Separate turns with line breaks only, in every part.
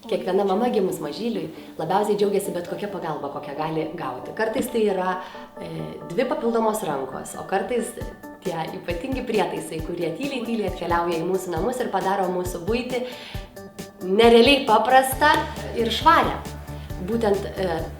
Kiekviena mama gimus mažyliui labiausiai džiaugiasi bet kokia pagalba, kokią gali gauti. Kartais tai yra 2 papildomos rankos, o kartais tie ypatingi prietaisai, kurie tyliai atkeliauja į mūsų namus ir padaro mūsų buitį nerealiai paprastą ir švarę. Būtent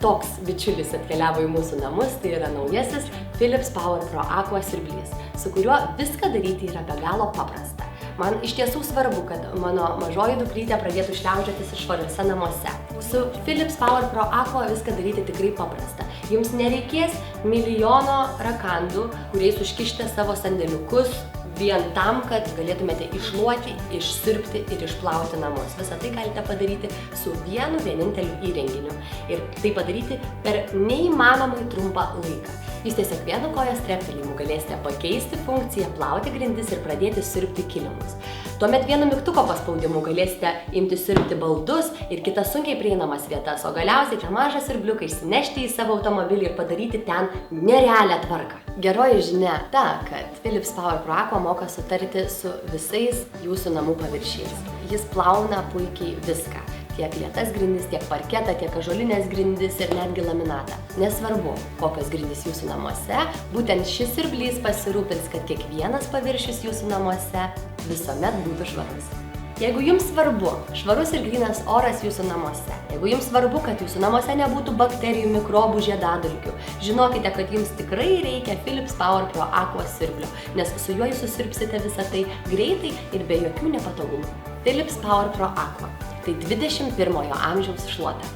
toks bičiulis atkeliavo į mūsų namus, tai yra naujasis Philips Power Pro Aqua siurblys, su kuriuo viską daryti yra be galo paprasta. Man iš tiesų svarbu, kad mano mažoji dukrytė pradėtų šliaužiotis ir švariuose namuose. Su Philips Power Pro Aqua viską daryti tikrai paprasta. Jums nereikės milijono rakandų, kuriais užkišite savo sandėliukus vien tam, kad galėtumėte iššluoti, išsiurbti ir išplauti namus. Visą tai galite padaryti su vienu vieninteliu įrenginiu ir tai padaryti per neįmanomai trumpą laiką. Jūs tiesiog vienu kojos treptelėjimu galėsite pakeisti funkciją, plauti grindis ir pradėti siurbti kilimus. Tuomet vienu mygtuko paspaudimu galėsite imti siurbti baldus ir kitas sunkiai prieinamas vietas, o galiausiai tą mažą siurbliuką išsinešti į savo automobilį ir padaryti ten nerealią tvarką. Geroji žinia ta, kad Philips Power Pro Aqua moka sutarti su visais jūsų namų paviršiais. Jis plauna puikiai viską. Tiek lietas grindis, tiek parketą, tiek ąžuolinės grindis ir netgi laminatą. Nesvarbu, kokios grindys jūsų namuose, būtent šis siurblys pasirūpins, kad kiekvienas paviršius jūsų namuose visuomet būtų švarus. Jeigu jums svarbu švarus ir grynas oras jūsų namuose, jeigu jums svarbu, kad jūsų namuose nebūtų bakterijų, mikrobų, žiedadulkių, žinokite, kad jums tikrai reikia Philips Power Pro Aqua siurblio, nes su juo jūs susiurbsite visą tai greitai ir be jokių nepatogumų. Philips Power Pro Aqua – tai 21 amžiaus šluota.